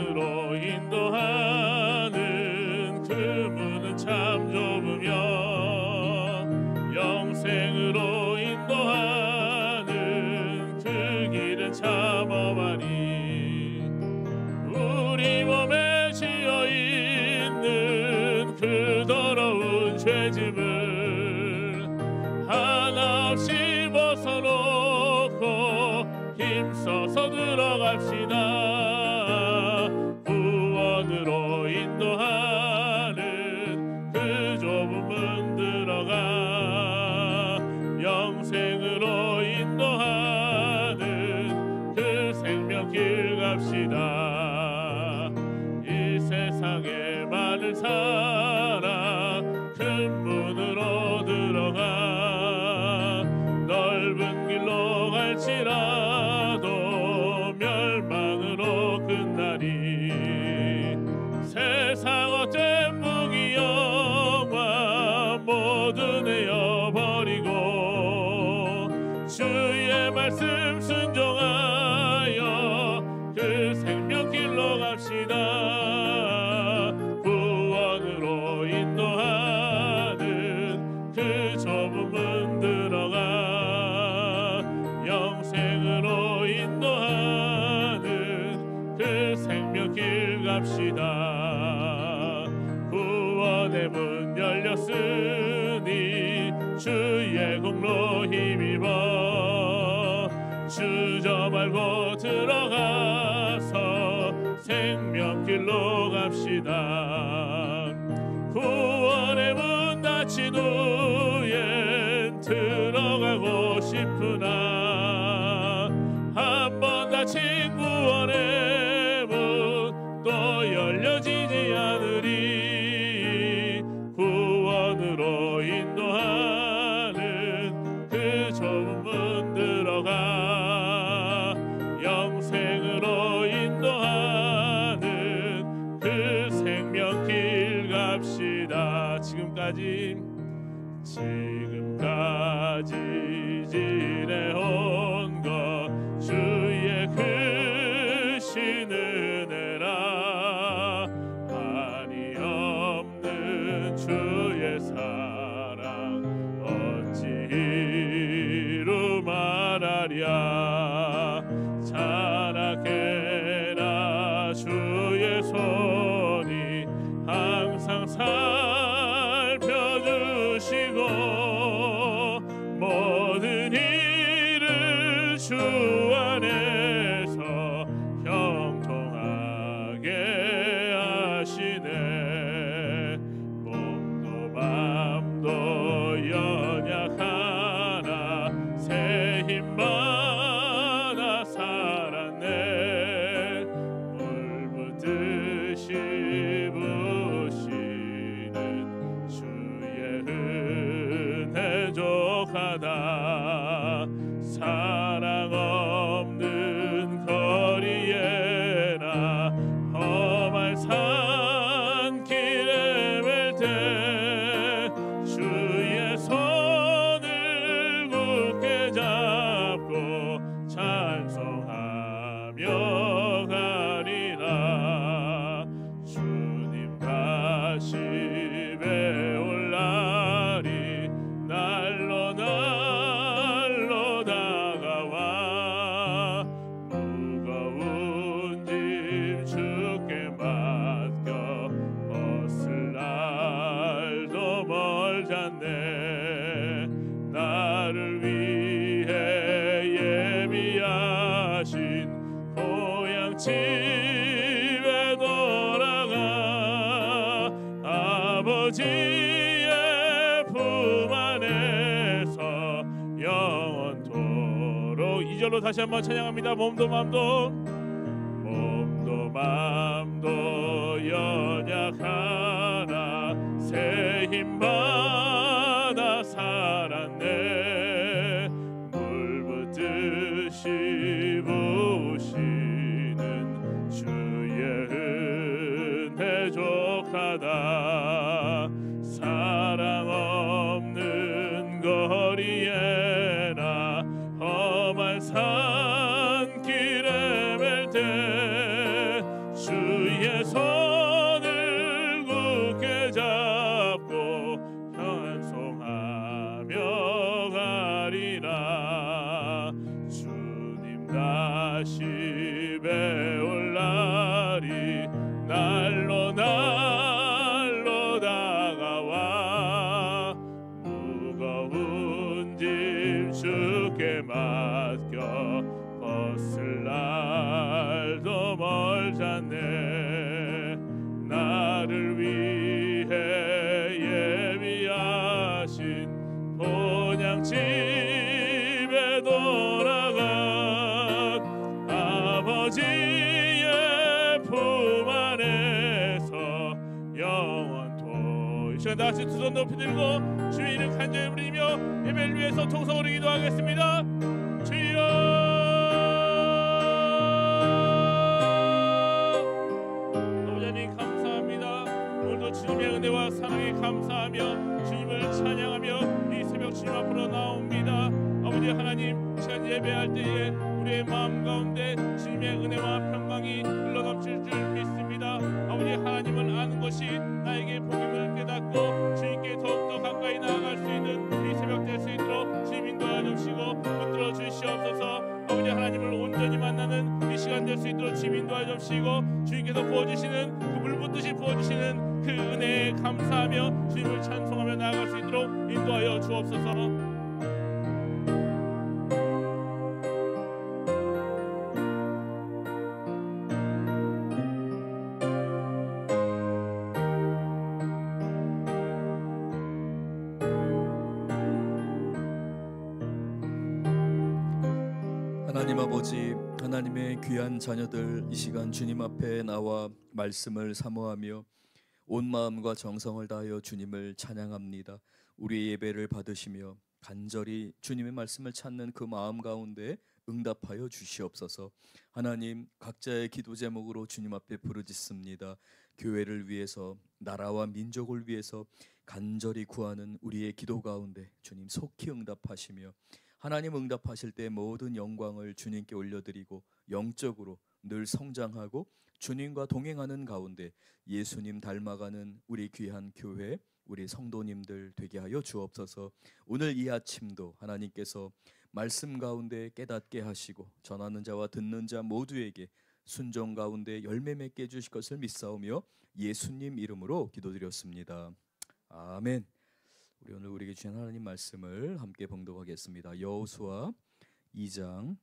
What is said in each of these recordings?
구원으로 인도하는 그 문은 참 좁으며 영생으로 인도하는 그 길은 참 험하니 우리 몸에 지어 있는 그 더러운 죄짐을 하나 없이 벗어놓고 힘써서 들어갑시다. 구원으로 인도하는 그 좁은 문 들어가 영생으로 인도하는 그 생명길 갑시다. 이 세상에 많은 사랑 큰 문으로 들어가 넓은 길로 갈지라도 멸망으로 끝나리. 세상 헛된 무기영화 모두 내어버리고 주의 말씀 순종하여 그 생명길로 갑시다. 구원으로 인도하는 그 좁은 문 들어가 영생으로 인도하는 그 생명길 갑시다. 구원의 문 열렸으니 주의 공로 힘입어 주저 말고 들어가서 생명길로 갑시다. 구원의 문 닫힌 후엔 들어가고 싶으나 한 번 닫힌 구원의 문 또 열려지지 않으리. 구원으로 인도하는 그 좁은 문 들어가 영생으로 인도하는 그 생명길 갑시다. 지금까지 지내온 것 주의 크신 은혜라. 한이 없는 주의 사랑 어찌 이루 말하랴. 자라게나 주의 손이 항상 살펴주시고 모든 일을 주 안에서 형통하게 하시네. 몸도 맘도 연약하나 새 힘 받아 살았네. 물 붓듯이 부시는 주의 은혜 족하다. 사랑 없는 거리에나 험한 산길에 맬 때 주의 손을 굳게 잡고 찬송하며 가리라. 주님 다시배 올 날이 날로 다가와 무거운 짐 주께 맡겨 벗을 날도 멀잖네. 나를 위해 예비하신 고향 집에 돌아가 아버지의 품 안에서 영원토록. 2절로 다시 한번 찬양합니다. 몸도 맘도 연약하나 새 힘 받아 살았네. 물 붓듯이 부으시는 주의 은혜 족하다. 사랑 없는 거리에나 험한 산길에 맬 때 주 내 손을 굳게 잡고 찬송하며 가리라. 주님 다시 배울 날이 날로 다가와 무거운 짐 주께 맡겨 벗을 날도 멀잖네. 나를 위해 예비하신 본향집에 돌아가 아버지의 품 안에서 영원토록. 이 시간 다시 두 손 높이 들고 주의 이름 간절히 부르며 예배를 위해서 통성으로 기도하겠습니다. 주여 주님의 은혜와 사랑에 감사하며 주님을 찬양하며 이 새벽 주님 앞으로 나옵니다. 아버지 하나님, 시간 예배할 때에 우리의 마음 가운데 주님의 은혜와 평강이 흘러넘칠 줄 믿습니다. 아버지 하나님을 아는 것이 나에게 복임을 깨닫고 주님께 더욱더 가까이 나아갈 수 있는 이 새벽 될 수 있도록 주님 인도하여 주시고 붙들어 주시옵소서. 아버지 하나님을 온전히 만나는 이 시간 될 수 있도록 주님 인도하여 주시고 주님께서 부어주시는 그 물붓듯이 부어주시는 그 은혜에 감사하며 주님을 찬송하며 나아갈 수 있도록 인도하여 주옵소서. 하나님 아버지, 하나님의 귀한 자녀들 이 시간 주님 앞에 나와 말씀을 사모하며 온 마음과 정성을 다하여 주님을 찬양합니다. 우리의 예배를 받으시며 간절히 주님의 말씀을 찾는 그 마음 가운데 응답하여 주시옵소서. 하나님, 각자의 기도 제목으로 주님 앞에 부르짖습니다. 교회를 위해서, 나라와 민족을 위해서 간절히 구하는 우리의 기도 가운데 주님 속히 응답하시며 하나님 응답하실 때 모든 영광을 주님께 올려드리고 영적으로 늘 성장하고 주님과 동행하는 가운데 예수님 닮아가는 우리 귀한 교회, 우리 성도님들 되게 하여 주옵소서. 오늘 이 아침도 하나님께서 말씀 가운데 깨닫게 하시고 전하는 자와 듣는 자 모두에게 순종 가운데 열매 맺게 해주실 것을 믿사오며 예수님 이름으로 기도드렸습니다. 아멘. 우리 오늘 우리에게 주신 하나님 말씀을 함께 봉독하겠습니다. 여호수아 2장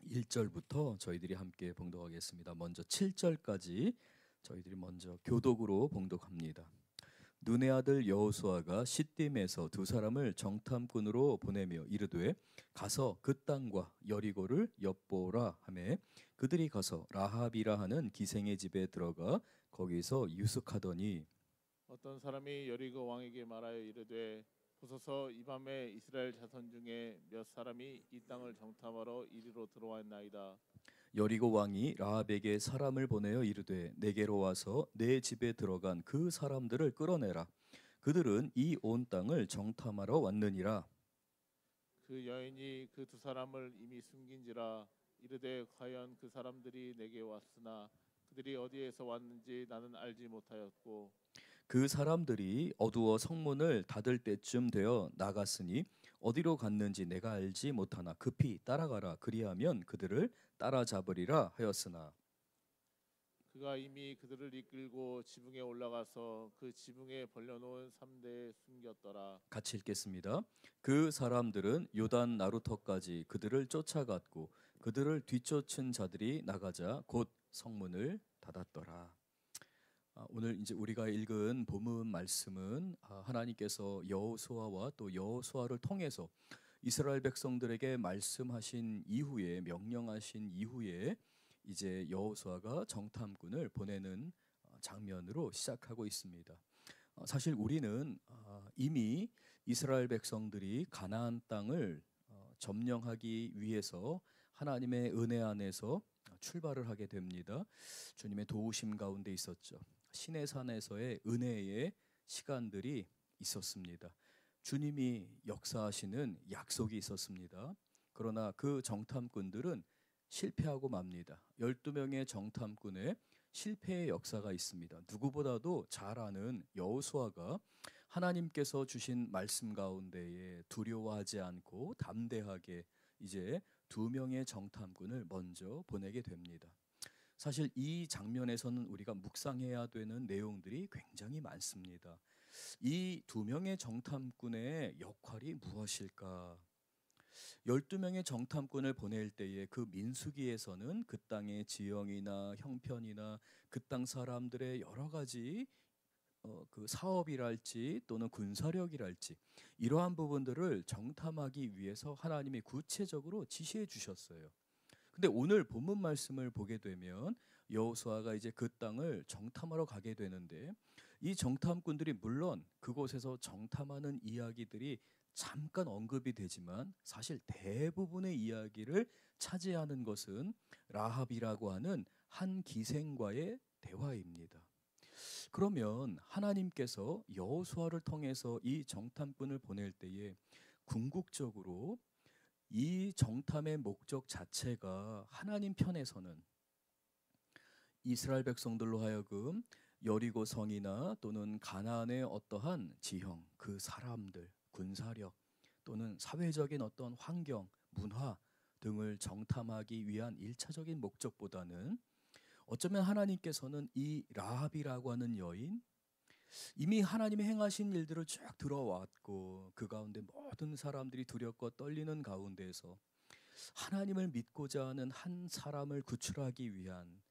1절부터 저희들이 함께 봉독하겠습니다. 먼저 7절까지 저희들이 먼저 교독으로 봉독합니다. 눈의 아들 여호수아가 시딤에서 두 사람을 정탐꾼으로 보내며 이르되 가서 그 땅과 여리고를 엿보라 하매 그들이 가서 라합이라 하는 기생의 집에 들어가 거기서 유숙하더니 어떤 사람이 여리고 왕에게 말하여 이르되 보소서 이 밤에 이스라엘 자손 중에 몇 사람이 이 땅을 정탐하러 이리로 들어왔나이다. 여리고 왕이 라합에게 사람을 보내어 이르되 내게로 와서 내 집에 들어간 그 사람들을 끌어내라. 그들은 이 온 땅을 정탐하러 왔느니라. 그 여인이 그 두 사람을 이미 숨긴지라. 이르되 과연 그 사람들이 내게 왔으나 그들이 어디에서 왔는지 나는 알지 못하였고 그 사람들이 어두워 성문을 닫을 때쯤 되어 나갔으니 어디로 갔는지 내가 알지 못하나 급히 따라가라. 그리하면 그들을 따라잡으리라 하였으나 그가 이미 그들을 이끌고 지붕에 올라가서 그 지붕에 벌려놓은 삼대에 숨겼더라. 같이 읽겠습니다. 그 사람들은 요단 나루터까지 그들을 쫓아갔고 그들을 뒤쫓은 자들이 나가자 곧 성문을 닫았더라. 오늘 이제 우리가 읽은 본문 말씀은 하나님께서 여호수아와 또 여호수아를 통해서 이스라엘 백성들에게 말씀하신 이후에 명령하신 이후에 이제 여호수아가 정탐꾼을 보내는 장면으로 시작하고 있습니다. 사실 우리는 이미 이스라엘 백성들이 가나안 땅을 점령하기 위해서 하나님의 은혜 안에서 출발을 하게 됩니다. 주님의 도우심 가운데 있었죠. 시내산에서의 은혜의 시간들이 있었습니다. 주님이 역사하시는 약속이 있었습니다. 그러나 그 정탐꾼들은 실패하고 맙니다. 12명의 정탐꾼의 실패의 역사가 있습니다. 누구보다도 잘 아는 여호수아가 하나님께서 주신 말씀 가운데에 두려워하지 않고 담대하게 이제 2명의 정탐꾼을 먼저 보내게 됩니다. 사실 이 장면에서는 우리가 묵상해야 되는 내용들이 굉장히 많습니다. 이 2명의 정탐꾼의 역할이 무엇일까? 12명의 정탐꾼을 보낼 때에 그 민수기에서는 그 땅의 지형이나 형편이나 그 땅 사람들의 여러 가지 그 사업이랄지 또는 군사력이랄지 이러한 부분들을 정탐하기 위해서 하나님이 구체적으로 지시해 주셨어요. 근데 오늘 본문 말씀을 보게 되면 여호수아가 이제 그 땅을 정탐하러 가게 되는데 이 정탐꾼들이 물론 그곳에서 정탐하는 이야기들이 잠깐 언급이 되지만 사실 대부분의 이야기를 차지하는 것은 라합이라고 하는 한 기생과의 대화입니다. 그러면 하나님께서 여호수아를 통해서 이 정탐꾼을 보낼 때에 궁극적으로 이 정탐의 목적 자체가 하나님 편에서는 이스라엘 백성들로 하여금 여리고 성이나 또는 가나안의 어떠한 지형, 그 사람들, 군사력 또는 사회적인 어떤 환경, 문화 등을 정탐하기 위한 일차적인 목적보다는 어쩌면 하나님께서는 이 라합이라고 하는 여인, 이미 하나님이 행하신 일들을 쭉 들어왔고 그 가운데 모든 사람들이 두렵고 떨리는 가운데에서 하나님을 믿고자 하는 한 사람을 구출하기 위한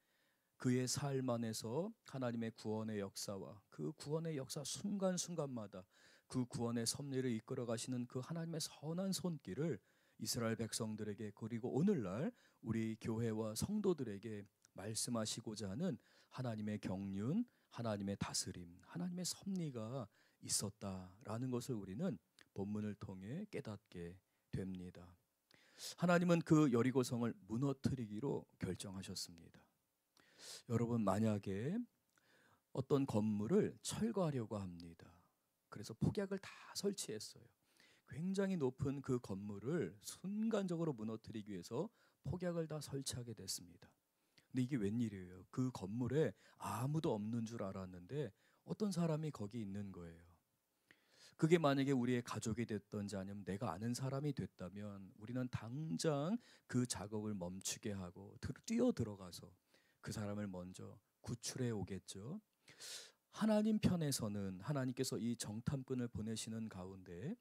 그의 삶 안에서 하나님의 구원의 역사와 그 구원의 역사 순간순간마다 그 구원의 섭리를 이끌어 가시는 그 하나님의 선한 손길을 이스라엘 백성들에게 그리고 오늘날 우리 교회와 성도들에게 말씀하시고자 하는 하나님의 경륜, 하나님의 다스림, 하나님의 섭리가 있었다라는 것을 우리는 본문을 통해 깨닫게 됩니다. 하나님은 그 여리고성을 무너뜨리기로 결정하셨습니다. 여러분, 만약에 어떤 건물을 철거하려고 합니다. 그래서 폭약을 다 설치했어요. 굉장히 높은 그 건물을 순간적으로 무너뜨리기 위해서 폭약을 다 설치하게 됐습니다. 근데 이게 웬일이에요? 그 건물에 아무도 없는 줄 알았는데 어떤 사람이 거기 있는 거예요. 그게 만약에 우리의 가족이 됐던지 아니면 내가 아는 사람이 됐다면 우리는 당장 그 작업을 멈추게 하고 뛰어 들어가서 그 사람을 먼저 구출해 오겠죠. 하나님 편에서는 하나님께서 이 정탐꾼을 보내시는 가운데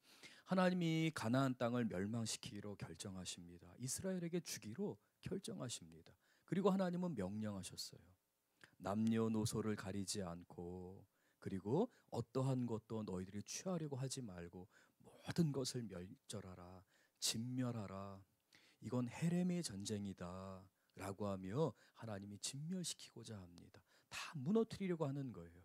하나님이 가나안 땅을 멸망시키기로 결정하십니다. 이스라엘에게 주기로 결정하십니다. 그리고 하나님은 명령하셨어요. 남녀노소를 가리지 않고 그리고 어떠한 것도 너희들이 취하려고 하지 말고 모든 것을 멸절하라, 진멸하라. 이건 헤렘의 전쟁이다 라고 하며 하나님이 진멸시키고자 합니다. 다 무너뜨리려고 하는 거예요.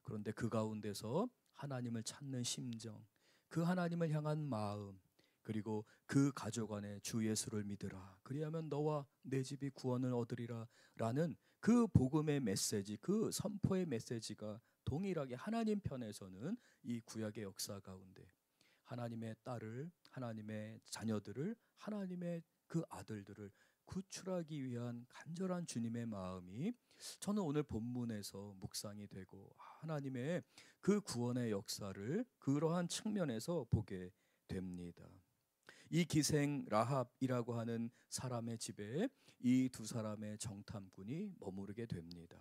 그런데 그 가운데서 하나님을 찾는 심정, 그 하나님을 향한 마음, 그리고 그 가족 안에 주 예수를 믿으라. 그리하면 너와 내 집이 구원을 얻으리라 라는 그 복음의 메시지, 그 선포의 메시지가 동일하게 하나님 편에서는 이 구약의 역사 가운데 하나님의 딸을, 하나님의 자녀들을, 하나님의 그 아들들을 구출하기 위한 간절한 주님의 마음이 저는 오늘 본문에서 묵상이 되고 하나님의 그 구원의 역사를 그러한 측면에서 보게 됩니다. 이 기생 라합이라고 하는 사람의 집에 이 두 사람의 정탐꾼이 머무르게 됩니다.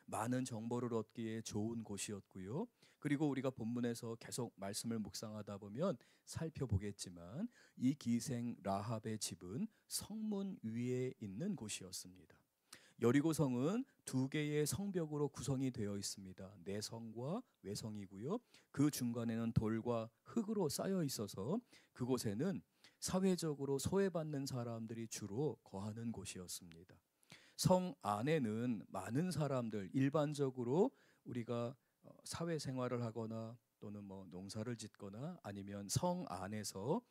많은 정보를 얻기에 좋은 곳이었고요. 그리고 우리가 본문에서 계속 말씀을 묵상하다 보면 살펴보겠지만 이 기생 라합의 집은 성문 위에 있는 곳이었습니다. 여리고성은 2개의 성벽으로 구성이 되어 있습니다. 내성과 외성이고요. 그 중간에는 돌과 흙으로 쌓여 있어서 그곳에는 사회적으로 소외받는 사람들이 주로 거하는 곳이었습니다. 성 안에는 많은 사람들, 일반적으로 우리가 사회생활을 하거나 또는 뭐 농사를 짓거나 아니면 성 안에서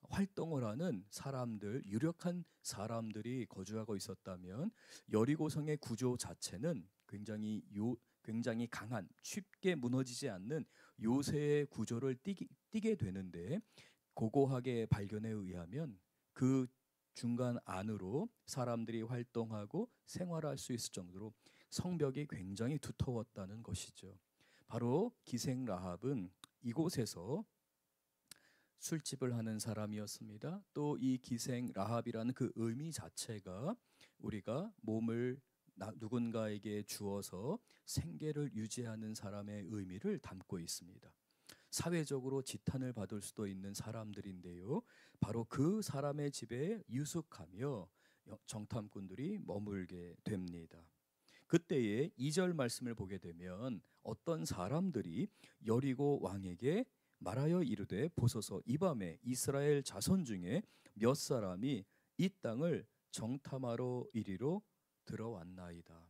활동을 하는 사람들, 유력한 사람들이 거주하고 있었다면 여리고성의 구조 자체는 굉장히 강한, 쉽게 무너지지 않는 요새의 구조를 띠게 되는데 고고하게 발견에 의하면 그 중간 안으로 사람들이 활동하고 생활할 수 있을 정도로 성벽이 굉장히 두터웠다는 것이죠. 바로 기생 라합은 이곳에서 술집을 하는 사람이었습니다. 또 이 기생 라합이라는 그 의미 자체가 우리가 몸을 누군가에게 주어서 생계를 유지하는 사람의 의미를 담고 있습니다. 사회적으로 지탄을 받을 수도 있는 사람들인데요. 바로 그 사람의 집에 유숙하며 정탐꾼들이 머물게 됩니다. 그때에 2절 말씀을 보게 되면 어떤 사람들이 여리고 왕에게 말하여 이르되 보소서 이 밤에 이스라엘 자손 중에 몇 사람이 이 땅을 정탐하러 이리로 들어왔나이다.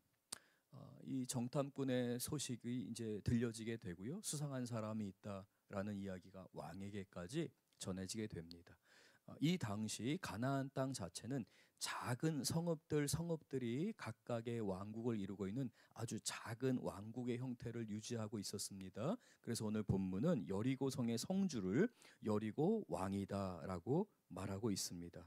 이 정탐꾼의 소식이 이제 들려지게 되고요. 수상한 사람이 있다라는 이야기가 왕에게까지 전해지게 됩니다. 이 당시 가나안 땅 자체는 작은 성읍들이 각각의 왕국을 이루고 있는 아주 작은 왕국의 형태를 유지하고 있었습니다. 그래서 오늘 본문은 여리고성의 성주를 여리고 왕이다라고 말하고 있습니다.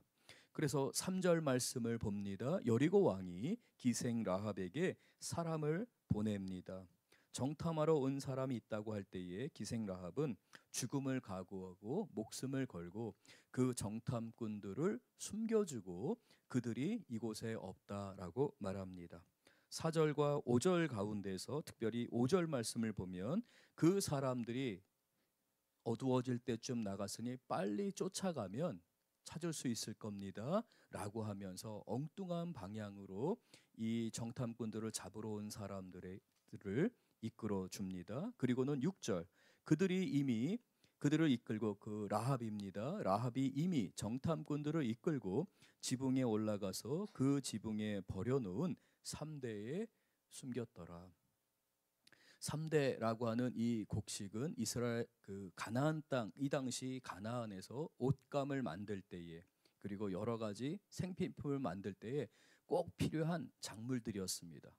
그래서 3절 말씀을 봅니다. 여리고 왕이 기생 라합에게 사람을 보냅니다. 정탐하러 온 사람이 있다고 할 때에 기생 라합은 죽음을 각오하고 목숨을 걸고 그 정탐꾼들을 숨겨주고 그들이 이곳에 없다라고 말합니다. 4절과 5절 가운데서 특별히 5절 말씀을 보면 그 사람들이 어두워질 때쯤 나갔으니 빨리 쫓아가면 찾을 수 있을 겁니다 라고 하면서 엉뚱한 방향으로 이 정탐꾼들을 잡으러 온 사람들을 이끌어 줍니다. 그리고는 6절 그들을 이끌고 그 라합입니다. 라합이 이미 정탐꾼들을 이끌고 지붕에 올라가서 그 지붕에 버려놓은 3대에 숨겼더라. 3대라고 하는 이 곡식은 이스라엘 그 가나안 땅, 이 당시 가나안에서 옷감을 만들 때에 그리고 여러 가지 생필품을 만들 때에 꼭 필요한 작물들이었습니다.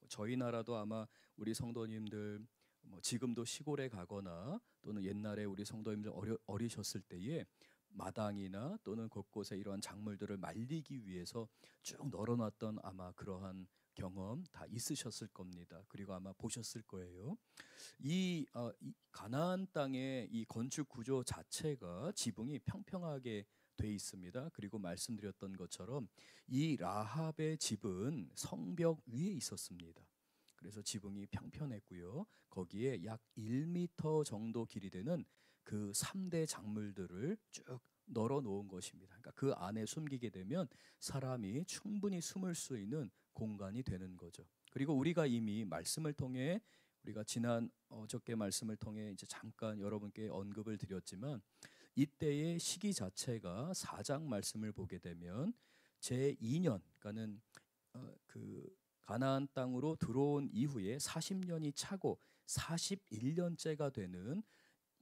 저희 나라도 아마 우리 성도님들 지금도 시골에 가거나 또는 옛날에 우리 성도님들 어리셨을 때에 마당이나 또는 곳곳에 이러한 작물들을 말리기 위해서 쭉 널어놨던 아마 그러한 경험 다 있으셨을 겁니다. 그리고 아마 보셨을 거예요. 이 가나안 땅의 이 건축 구조 자체가 지붕이 평평하게 돼 있습니다. 그리고 말씀드렸던 것처럼 이 라합의 집은 성벽 위에 있었습니다. 그래서 지붕이 평평했고요. 거기에 약 1m 정도 길이 되는 그 3대 작물들을 쭉 널어 놓은 것입니다. 그러니까 그 안에 숨기게 되면 사람이 충분히 숨을 수 있는 공간이 되는 거죠. 그리고 우리가 이미 말씀을 통해 우리가 지난 어저께 말씀을 통해 이제 잠깐 여러분께 언급을 드렸지만 이때의 시기 자체가 4장 말씀을 보게 되면 제2년 그러니까는 그 가나안 땅으로 들어온 이후에 40년이 차고 41년째가 되는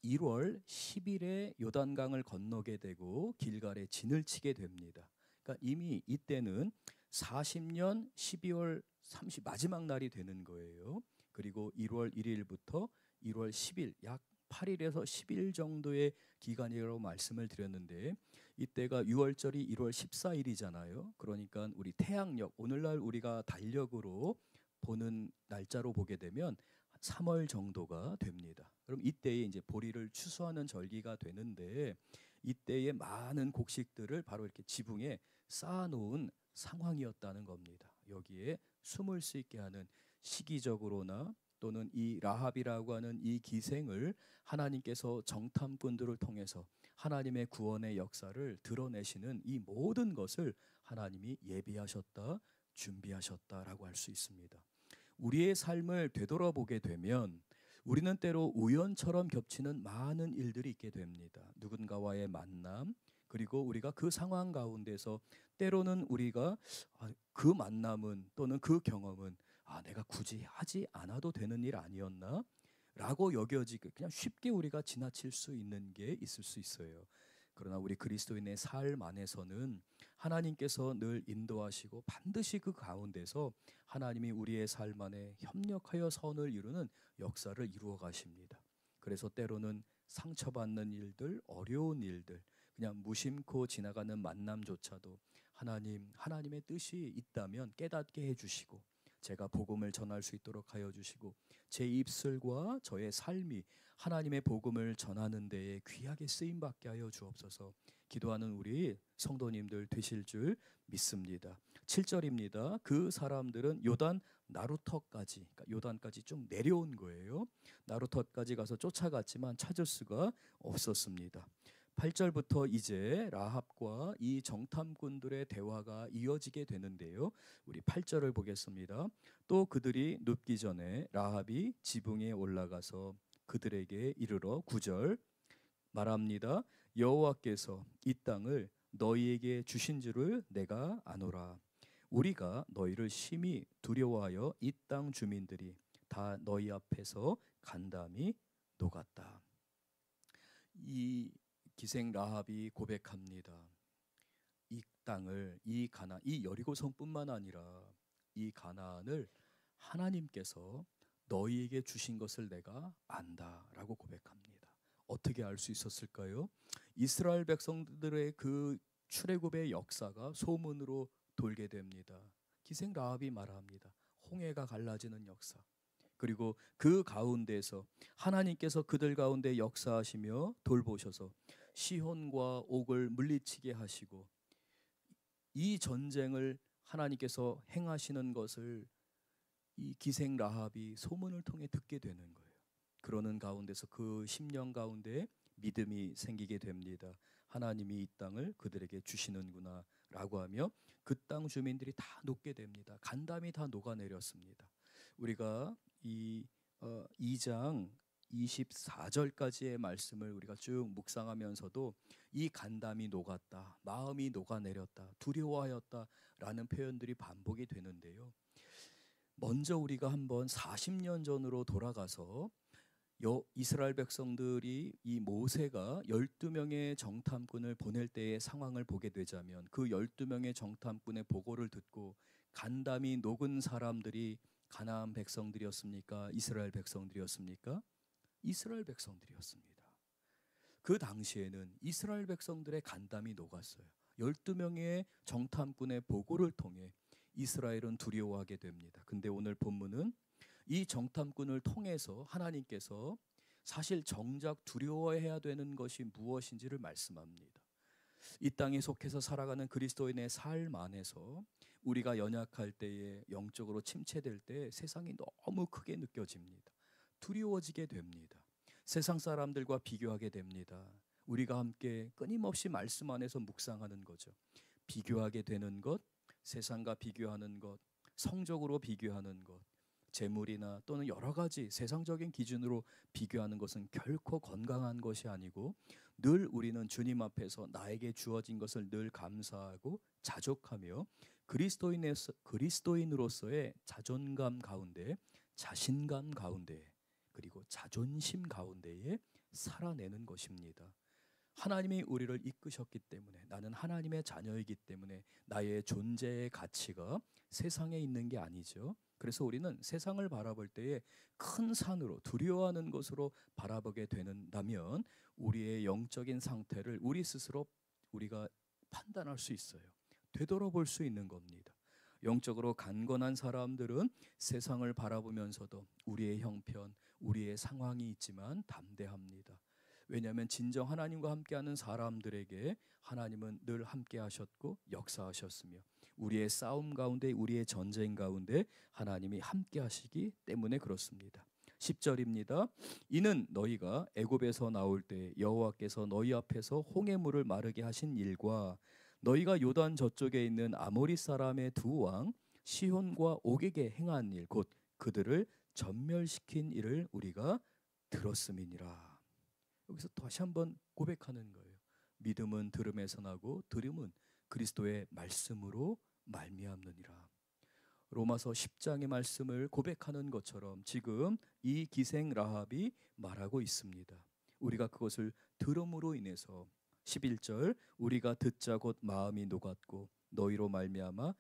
1월 10일에 요단강을 건너게 되고 길갈에 진을 치게 됩니다. 그러니까 이미 이때는 40년 12월 30 마지막 날이 되는 거예요. 그리고 1월 1일부터 1월 10일 약 8일에서 10일 정도의 기간이라고 말씀을 드렸는데 이때가 6월절이 1월 14일이잖아요. 그러니까 우리 태양력 오늘날 우리가 달력으로 보는 날짜로 보게 되면 3월 정도가 됩니다. 그럼 이때에 이제 보리를 추수하는 절기가 되는데 이때에 많은 곡식들을 바로 이렇게 지붕에 쌓아놓은 상황이었다는 겁니다. 여기에 숨을 수 있게 하는 시기적으로나 또는 이 라합이라고 하는 이 기생을 하나님께서 정탐꾼들을 통해서 하나님의 구원의 역사를 드러내시는 이 모든 것을 하나님이 예비하셨다, 준비하셨다라고 할 수 있습니다. 우리의 삶을 되돌아보게 되면 우리는 때로 우연처럼 겹치는 많은 일들이 있게 됩니다. 누군가와의 만남, 그리고 우리가 그 상황 가운데서 때로는 우리가 그 만남은 또는 그 경험은 내가 굳이 하지 않아도 되는 일 아니었나? 라고 여겨지고 그냥 쉽게 우리가 지나칠 수 있는 게 있을 수 있어요. 그러나 우리 그리스도인의 삶 안에서는 하나님께서 늘 인도하시고 반드시 그 가운데서 하나님이 우리의 삶 안에 협력하여 선을 이루는 역사를 이루어 가십니다. 그래서 때로는 상처받는 일들, 어려운 일들, 그냥 무심코 지나가는 만남조차도 하나님의 뜻이 있다면 깨닫게 해주시고 제가 복음을 전할 수 있도록 하여 주시고 제 입술과 저의 삶이 하나님의 복음을 전하는 데에 귀하게 쓰임 받게 하여 주옵소서. 기도하는 우리 성도님들 되실 줄 믿습니다. 7절입니다. 그 사람들은 요단 나루터까지, 그러니까 요단까지 쭉 내려온 거예요. 나루터까지 가서 쫓아갔지만 찾을 수가 없었습니다. 8절부터 이제 라합과 이 정탐꾼들의 대화가 이어지게 되는데요. 우리 8절을 보겠습니다. 또 그들이 눕기 전에 라합이 지붕에 올라가서 그들에게 이르러 9절 말합니다. 여호와께서 이 땅을 너희에게 주신 줄을 내가 아노라. 우리가 너희를 심히 두려워하여 이 땅 주민들이 다 너희 앞에서 간담이 녹았다. 이 기생 라합이 고백합니다. 이 땅을, 이 가나안, 이 여리고성뿐만 아니라 이 가나안을 하나님께서 너희에게 주신 것을 내가 안다라고 고백합니다. 어떻게 알 수 있었을까요? 이스라엘 백성들의 그 출애굽의 역사가 소문으로 돌게 됩니다. 기생 라합이 말합니다. 홍해가 갈라지는 역사. 그리고 그 가운데서 하나님께서 그들 가운데 역사하시며 돌보셔서 시혼과 옥을 물리치게 하시고 이 전쟁을 하나님께서 행하시는 것을 이 기생 라합이 소문을 통해 듣게 되는 거예요. 그러는 가운데서 그 10년 가운데 믿음이 생기게 됩니다. 하나님이 이 땅을 그들에게 주시는구나 라고 하며 그 땅 주민들이 다 녹게 됩니다. 간담이 다 녹아내렸습니다. 우리가 이 2장 24절까지의 말씀을 우리가 쭉 묵상하면서도 이 간담이 녹았다, 마음이 녹아내렸다, 두려워하였다라는 표현들이 반복이 되는데요. 먼저 우리가 한번 40년 전으로 돌아가서 이스라엘 백성들이 이 모세가 12명의 정탐꾼을 보낼 때의 상황을 보게 되자면 그 12명의 정탐꾼의 보고를 듣고 간담이 녹은 사람들이 가나안 백성들이었습니까? 이스라엘 백성들이었습니까? 이스라엘 백성들이었습니다. 그 당시에는 이스라엘 백성들의 간담이 녹았어요. 12명의 정탐꾼의 보고를 통해 이스라엘은 두려워하게 됩니다. 근데 오늘 본문은 이 정탐꾼을 통해서 하나님께서 사실 정작 두려워해야 되는 것이 무엇인지를 말씀합니다. 이 땅에 속해서 살아가는 그리스도인의 삶 안에서 우리가 연약할 때에 영적으로 침체될 때 세상이 너무 크게 느껴집니다. 두려워지게 됩니다. 세상 사람들과 비교하게 됩니다. 우리가 함께 끊임없이 말씀 안에서 묵상하는 거죠. 비교하게 되는 것, 세상과 비교하는 것, 성적으로 비교하는 것, 재물이나 또는 여러 가지 세상적인 기준으로 비교하는 것은 결코 건강한 것이 아니고 늘 우리는 주님 앞에서 나에게 주어진 것을 늘 감사하고 자족하며 그리스도인으로서의 자존감 가운데, 자신감 가운데, 그리고 자존심 가운데에 살아내는 것입니다. 하나님이 우리를 이끄셨기 때문에, 나는 하나님의 자녀이기 때문에 나의 존재의 가치가 세상에 있는 게 아니죠. 그래서 우리는 세상을 바라볼 때에 큰 산으로, 두려워하는 것으로 바라보게 된다면 우리의 영적인 상태를 우리 스스로 우리가 판단할 수 있어요. 되돌아볼 수 있는 겁니다. 영적으로 강건한 사람들은 세상을 바라보면서도 우리의 형편, 우리의 상황이 있지만 담대합니다. 왜냐하면 진정 하나님과 함께하는 사람들에게 하나님은 늘 함께하셨고 역사하셨으며 우리의 싸움 가운데, 우리의 전쟁 가운데 하나님이 함께하시기 때문에 그렇습니다. 10절입니다. 이는 너희가 애굽에서 나올 때 여호와께서 너희 앞에서 홍해물을 마르게 하신 일과 너희가 요단 저쪽에 있는 아모리 사람의 두 왕 시혼과 옥에게 행한 일, 곧 그들을 전멸시킨 일을 우리가 들었음이니라. 여기서 다시 한번 고백하는 거예요. 믿음은 들음에서 나고 들음은 그리스도의 말씀으로 말미암느니라. 로마서 10장의 말씀을 고백하는 것처럼 지금 이 기생 라합이 말하고 있습니다. 우리가 그것을 들음으로 인해서 11절 우리가 듣자 곧 마음이 녹았고 너희로 말미암아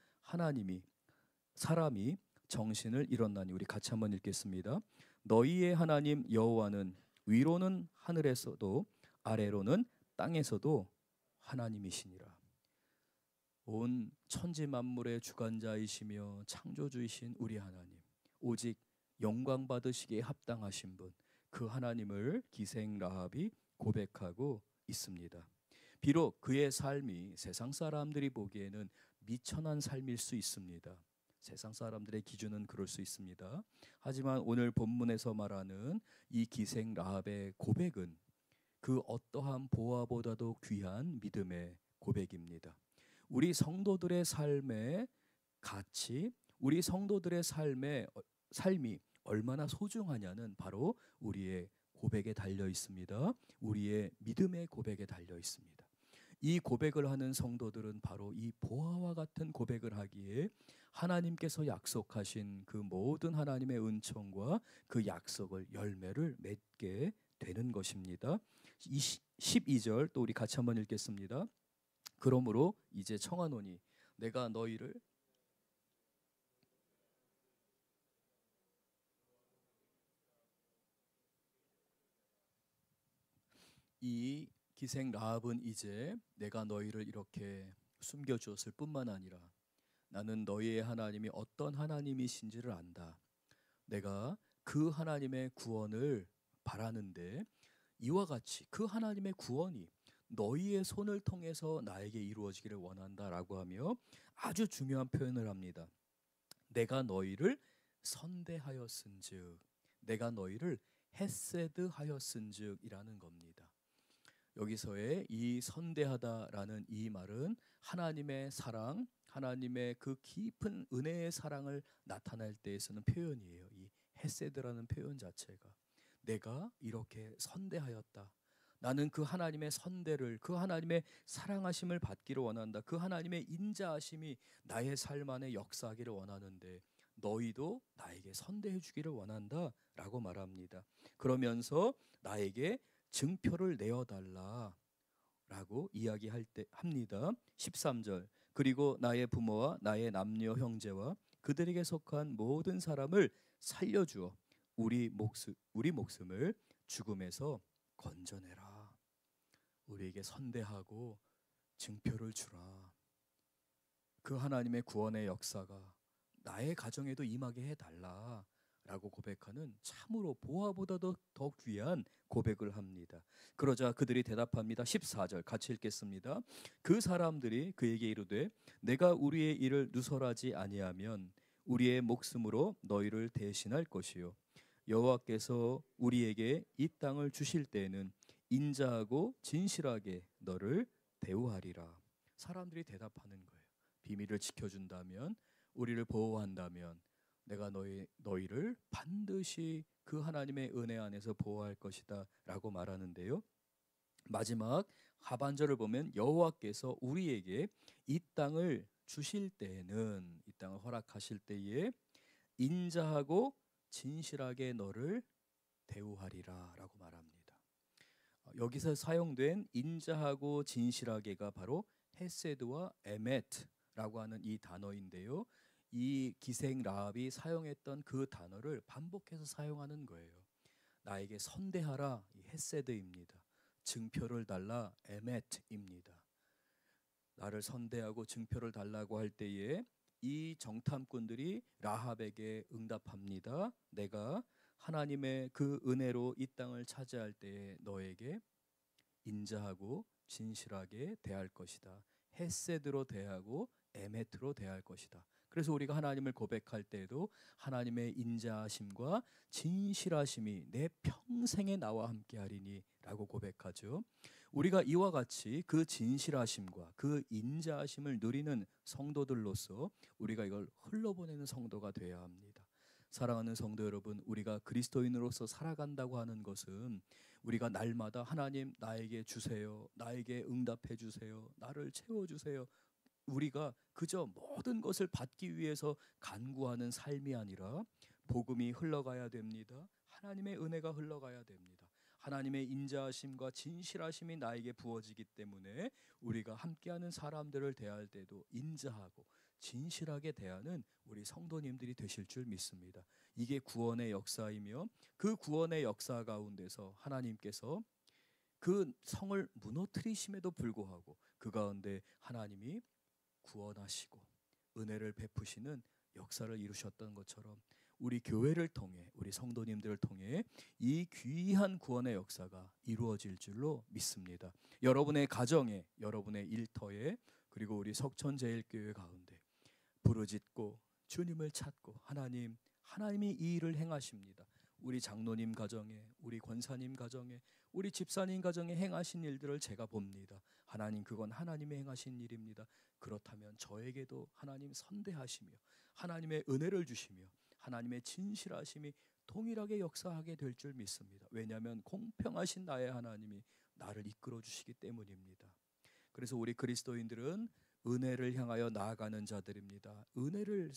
사람이 정신을 잃었나니. 우리 같이 한번 읽겠습니다. 너희의 하나님 여호와는 위로는 하늘에서도 아래로는 땅에서도 하나님이시니라. 온 천지 만물의 주관자이시며 창조주이신 우리 하나님, 오직 영광 받으시기에 합당하신 분, 그 하나님을 기생 라합이 고백하고 있습니다. 비록 그의 삶이 세상 사람들이 보기에는 미천한 삶일 수 있습니다. 세상 사람들의 기준은 그럴 수 있습니다. 하지만 오늘 본문에서 말하는 이 기생 라합의 고백은 그 어떠한 보화보다도 귀한 믿음의 고백입니다. 우리 성도들의 삶의 가치, 우리 성도들의 삶이 얼마나 소중하냐는 바로 우리의 고백에 달려 있습니다. 우리의 믿음의 고백에 달려 있습니다. 이 고백을 하는 성도들은 바로 이 보화와 같은 고백을 하기에 하나님께서 약속하신 그 모든 하나님의 은총과 그 약속을 열매를 맺게 되는 것입니다. 12절 또 우리 같이 한번 읽겠습니다. 그러므로 이제 청하노니 내가 너희를 이 기생 라합은 이제 내가 너희를 이렇게 숨겨주었을 뿐만 아니라 나는 너희의 하나님이 어떤 하나님이신지를 안다. 내가 그 하나님의 구원을 바라는데 이와 같이 그 하나님의 구원이 너희의 손을 통해서 나에게 이루어지기를 원한다라고 하며 아주 중요한 표현을 합니다. 내가 너희를 선대하였은즉, 내가 너희를 헤세드하였은즉이라는 겁니다. 여기서의 이 선대하다라는 이 말은 하나님의 사랑, 하나님의 그 깊은 은혜의 사랑을 나타낼 때에 쓰는 표현이에요. 이 헤세드라는 표현 자체가 내가 이렇게 선대하였다. 나는 그 하나님의 선대를, 그 하나님의 사랑하심을 받기를 원한다. 그 하나님의 인자하심이 나의 삶 안에 역사하기를 원하는데 너희도 나에게 선대해 주기를 원한다 라고 말합니다. 그러면서 나에게 증표를 내어달라 라고 이야기할 때 합니다. 13절 그리고 나의 부모와 나의 남녀 형제와 그들에게 속한 모든 사람을 살려주어 우리 목숨을 죽음에서 건져내라. 우리에게 선대하고 증표를 주라. 그 하나님의 구원의 역사가 나의 가정에도 임하게 해달라 라고 고백하는 참으로 보화보다도 더 귀한 고백을 합니다. 그러자 그들이 대답합니다. 14절 같이 읽겠습니다. 그 사람들이 그에게 이르되 내가 우리의 일을 누설하지 아니하면 우리의 목숨으로 너희를 대신할 것이요 여호와께서 우리에게 이 땅을 주실 때에는 인자하고 진실하게 너를 대우하리라. 사람들이 대답하는 거예요. 비밀을 지켜준다면, 우리를 보호한다면 내가 너희를 반드시 그 하나님의 은혜 안에서 보호할 것이다 라고 말하는데요. 마지막 하반절을 보면 여호와께서 우리에게 이 땅을 주실 때에는, 이 땅을 허락하실 때에 인자하고 진실하게 너를 대우하리라 라고 말합니다. 여기서 사용된 인자하고 진실하게가 바로 헤세드와 에메트라고 하는 이 단어인데요. 이 기생 라합이 사용했던 그 단어를 반복해서 사용하는 거예요. 나에게 선대하라, 이 헤세드입니다. 증표를 달라, 에메트입니다. 나를 선대하고 증표를 달라고 할 때에 이 정탐꾼들이 라합에게 응답합니다. 내가 하나님의 그 은혜로 이 땅을 차지할 때에 너에게 인자하고 진실하게 대할 것이다. 헤세드로 대하고 에메트로 대할 것이다. 그래서 우리가 하나님을 고백할 때에도 하나님의 인자하심과 진실하심이 내 평생에 나와 함께하리니 라고 고백하죠. 우리가 이와 같이 그 진실하심과 그 인자하심을 누리는 성도들로서 우리가 이걸 흘러보내는 성도가 되어야 합니다. 사랑하는 성도 여러분, 우리가 그리스도인으로서 살아간다고 하는 것은 우리가 날마다 하나님 나에게 주세요, 나에게 응답해 주세요, 나를 채워주세요, 우리가 그저 모든 것을 받기 위해서 간구하는 삶이 아니라 복음이 흘러가야 됩니다. 하나님의 은혜가 흘러가야 됩니다. 하나님의 인자하심과 진실하심이 나에게 부어지기 때문에 우리가 함께하는 사람들을 대할 때도 인자하고 진실하게 대하는 우리 성도님들이 되실 줄 믿습니다. 이게 구원의 역사이며 그 구원의 역사 가운데서 하나님께서 그 성을 무너뜨리심에도 불구하고 그 가운데 하나님이 구원하시고 은혜를 베푸시는 역사를 이루셨던 것처럼 우리 교회를 통해 우리 성도님들을 통해 이 귀한 구원의 역사가 이루어질 줄로 믿습니다. 여러분의 가정에, 여러분의 일터에, 그리고 우리 석천제일교회 가운데 부르짖고 주님을 찾고 하나님이 이 일을 행하십니다. 우리 장로님 가정에, 우리 권사님 가정에, 우리 집사님 가정에 행하신 일들을 제가 봅니다. 하나님, 그건 하나님의 행하신 일입니다. 그렇다면 저에게도 하나님 선대하시며 하나님의 은혜를 주시며 하나님의 진실하심이 동일하게 역사하게 될 줄 믿습니다. 왜냐하면 공평하신 나의 하나님이 나를 이끌어 주시기 때문입니다. 그래서 우리 그리스도인들은 은혜를 향하여 나아가는 자들입니다. 은혜를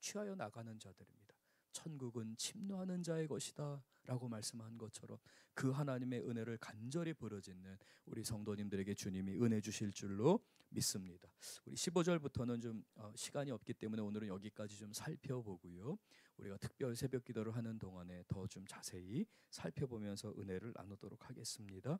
취하여 나가는 자들입니다. 천국은 침노하는 자의 것이다 라고 말씀한 것처럼 그 하나님의 은혜를 간절히 부르짖는 우리 성도님들에게 주님이 은혜 주실 줄로 믿습니다. 우리 15절부터는 좀 시간이 없기 때문에 오늘은 여기까지 좀 살펴보고요. 우리가 특별 새벽 기도를 하는 동안에 더 좀 자세히 살펴보면서 은혜를 나누도록 하겠습니다.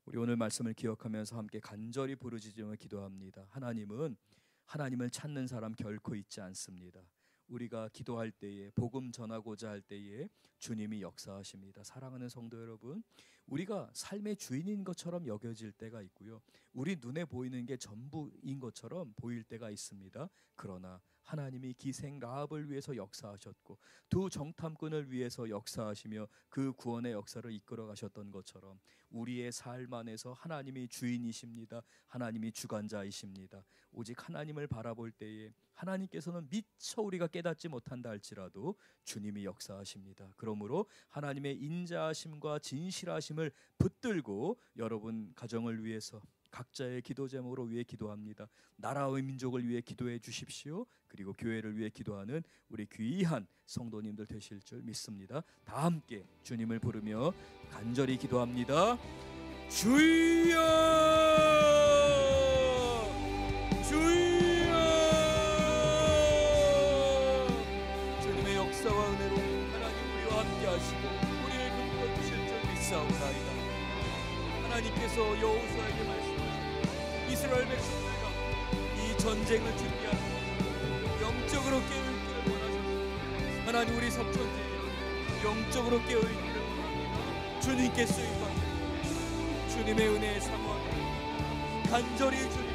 우리 오늘 말씀을 기억하면서 함께 간절히 부르짖으며 기도합니다. 하나님을 찾는 사람 결코 있지 않습니다. 우리가 기도할 때에, 복음 전하고자 할 때에 주님이 역사하십니다. 사랑하는 성도 여러분, 우리가 삶의 주인인 것처럼 여겨질 때가 있고요, 우리 눈에 보이는 게 전부인 것처럼 보일 때가 있습니다. 그러나 하나님이 기생 라합을 위해서 역사하셨고 두 정탐꾼을 위해서 역사하시며 그 구원의 역사를 이끌어 가셨던 것처럼 우리의 삶 안에서 하나님이 주인이십니다. 하나님이 주관자이십니다. 오직 하나님을 바라볼 때에 하나님께서는 미처 우리가 깨닫지 못한다 할지라도 주님이 역사하십니다. 그러므로 하나님의 인자하심과 진실하심을 붙들고 여러분 가정을 위해서 각자의 기도 제목으로 위해 기도합니다. 나라와 민족을 위해 기도해 주십시오. 그리고 교회를 위해 기도하는 우리 귀한 성도님들 되실 줄 믿습니다. 다 함께 주님을 부르며 간절히 기도합니다. 주여, 주여. 주님의 역사와 은혜로 하나님 우리와 함께 하시고 우리를 붙들어 주실 줄 믿사옵나이다. 하나님께서 여호수아에게 말씀하셨습니다. 이스라엘 백성들과 이 전쟁을 준비하고 영적으로 깨어있기를 원하셨습니다. 하나님, 우리 석천제일 영적으로 깨어있기를 원합니다. 주님께 쓰임받고 주님의 은혜에 사모하며 간절히 주님